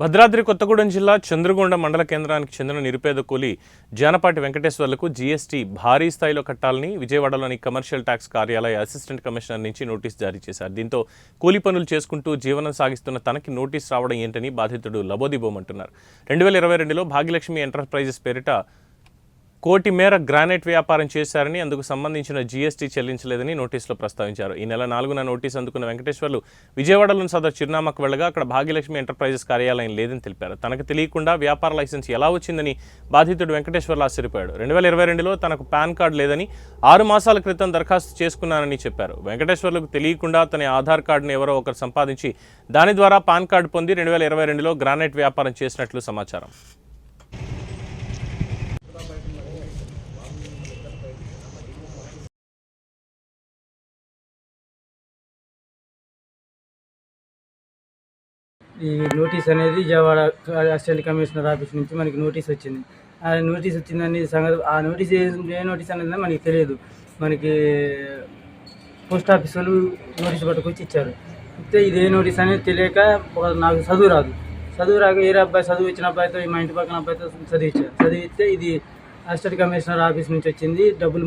భద్రాద్రి కొత్తగూడెం జిల్లా చంద్రగొండ మండల కేంద్రానికి చెందిన నిరుపేద కూలి జానపాటి వెంకటేశ్వర్లకు జీఎస్టీ భారీ స్థాయిలో కట్టాలని విజయవాడలోని కమర్షియల్ ట్యాక్స్ కార్యాలయ అసిస్టెంట్ కమిషనర్ నుంచి నోటీస్ జారీ చేశారు. దీంతో కూలి పనులు చేసుకుంటూ జీవనం సాగిస్తున్న తనకి నోటీస్ రావడం ఏంటని బాధితుడు లబోదిబోమంటున్నారు. 2022లో భాగ్యలక్ష్మి ఎంటర్ప్రైజెస్ పేరిట 1 కోటి మేర గ్రానైట్ వ్యాపారం చేశారని, అందుకు సంబంధించిన జీఎస్టీ చెల్లించలేదని నోటీసులో ప్రస్తావించారు. ఈ నెల 4న నోటీసు అందుకున్న వెంకటేశ్వర్లు విజయవాడలోని సదరు చిరునామాకు వెళ్లగా అక్కడ భాగ్యలక్ష్మి ఎంటర్ప్రైజెస్ కార్యాలయం లేదని తెలిపారు. తనకు తెలియకుండా వ్యాపార లైసెన్స్ ఎలా వచ్చిందని బాధితుడు వెంకటేశ్వర్లు ఆశ్చర్యపోయాడు. 2022లో తనకు పాన్ కార్డు లేదని 6 మాసాల క్రితం దరఖాస్తు చేసుకున్నానని చెప్పారు. వెంకటేశ్వర్లకు తెలియకుండా తన ఆధార్ కార్డును ఎవరో ఒకరు సంపాదించి దాని ద్వారా పాన్ కార్డు పొంది 2022లో గ్రానైట్ వ్యాపారం చేసినట్లు సమాచారం. ఈ నోటీస్ అనేది విజయవాడ అసిస్టెంట్ కమిషనర్ ఆఫీస్ నుంచి మనకి నోటీస్ వచ్చింది. ఆ నోటీస్ వచ్చిందని సంగతి, ఆ నోటీస్ ఏ నోటీస్ అనేది మనకి తెలియదు. మనకి పోస్ట్ ఆఫీస్ వాళ్ళు నోటీస్ పట్టుకొచ్చి ఇచ్చారు. ఇస్తే ఇదే నోటీస్ అనేది తెలియక నాకు చదువు రాక వేరే అబ్బాయి చదువు ఇచ్చిన అబ్బాయితో, మా ఇంటి పక్కన అబ్బాయితో చదివిస్తే ఇది అసిస్టెంట్ కమిషనర్ ఆఫీస్ నుంచి వచ్చింది. డబ్బులు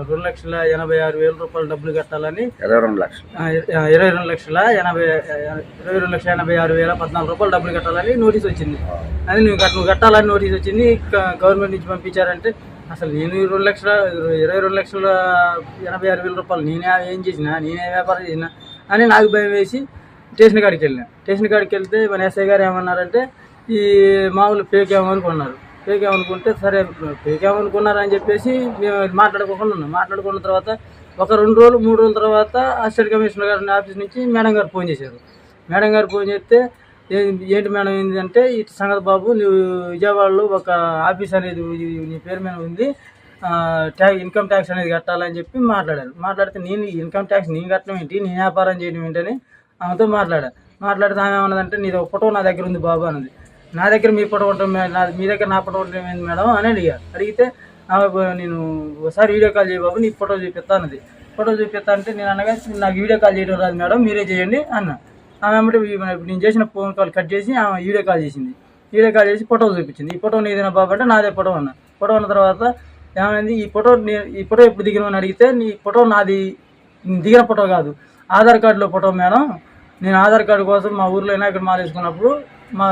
2,86,000 రూపాయలు డబ్బులు కట్టాలని 22,86,014 రూపాయలు డబ్బులు కట్టాలని నోటీస్ వచ్చింది. అది నువ్వు కట్టాలని నోటీస్ వచ్చింది. గవర్నమెంట్ నుంచి పంపించారంటే అసలు నేను 22,86,000 రూపాయలు నేనే ఏం చేసినా, నేనే వ్యాపారం చేసినా అని నాకు భయం వేసి స్టేషన్ కాడికి వెళ్ళిన. స్టేషన్ కాడికి వెళ్తే మన ఎస్ఐ గారు ఏమన్నారంటే ఈ మామూలు ఫేక్ ఏమనుకుంటే సరే ఫేక్ ఏమనుకున్నారని చెప్పేసి మేము మాట్లాడుకున్న తర్వాత ఒక 2 రోజులు 3 రోజుల తర్వాత అసిస్టెంట్ కమిషనర్ గారి ఆఫీస్ నుంచి మేడం గారు ఫోన్ చేశారు. మేడం గారు ఫోన్ చేస్తే ఏంటి మేడం ఏంటంటే, ఇటు సంగతి బాబు, నువ్వు విజయవాడలో ఒక ఆఫీస్ అనేది నీ పేరు మీద ఉంది, ఇన్కమ్ ట్యాక్స్ అనేది కట్టాలని చెప్పి మాట్లాడితే నేను ఇన్కమ్ ట్యాక్స్ నేను కట్టడం ఏంటి, నేను వ్యాపారం చేయడం ఏంటని ఆమెతో మాట్లాడితే ఆమె ఏమన్నదంటే, నీది ఒక ఫోటో నా దగ్గర ఉంది బాబు అన్నది. నా దగ్గర మీ ఫోటో ఉండటం, మీ దగ్గర నా ఫోటో ఉండటం ఏంటి మేడం అని అడిగితే నేను ఒకసారి వీడియో కాల్ చేయ బాబు, నీకు ఫోటో చూపిస్తా అన్నది. ఫోటో చూపిస్తా అంటే నేను అనగా నాకు వీడియో కాల్ చేయడం రాదు మేడం, మీరే చేయండి అన్న. ఆమె ఏమంటే నేను చేసిన ఫోన్ కాల్ కట్ చేసి ఆమె వీడియో కాల్ చేసింది. వీడియో కాల్ చేసి ఫోటో చూపించింది. ఈ ఫోటో నీదేనా బాబు అంటే నాదే ఫోటో అన్న. ఫోటో అన్న తర్వాత ఏమైంది, ఈ ఫోటో ఎప్పుడు దిగినమని అడిగితే, నీ ఫోటో నాది దిగిన ఫోటో కాదు, ఆధార్ కార్డులో ఫోటో మేడం. నేను ఆధార్ కార్డు కోసం మా ఊర్లో వినాయకుడు మాల వేసుకున్నప్పుడు మా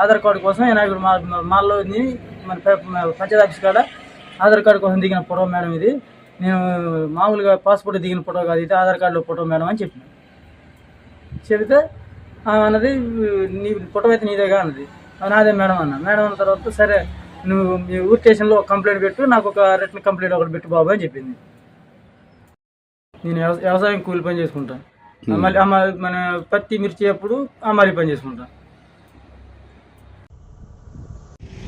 ఆధార్ కార్డు కోసం వినాయకుడు మాల్లో మన పంచాయతీ ఆఫీస్ కాడ ఆధార్ కార్డు కోసం దిగిన ఫోటో మేడం ఇది. నేను మామూలుగా పాస్పోర్ట్ దిగిన ఫోటో కాదు, ఇది ఆధార్ కార్డులో ఫోటో మేడం అని చెబితే అన్నది, నీ ఫోటో అయితే నీదేగా అన్నది. నాదే మేడం మేడం అన్న తర్వాత సరే నువ్వు మీ ఊరు స్టేషన్లో ఒక కంప్లైంట్ పెట్టు, నాకు ఒక రిటర్న్ కంప్లైంట్ ఒకటి పెట్టు బాబు అని చెప్పింది. నేను వ్యవసాయం కూలి పని చేసుకుంటాను, మన పత్తి మిర్చి అప్పుడు అమ్మాలి పని చేసుకుంటాను.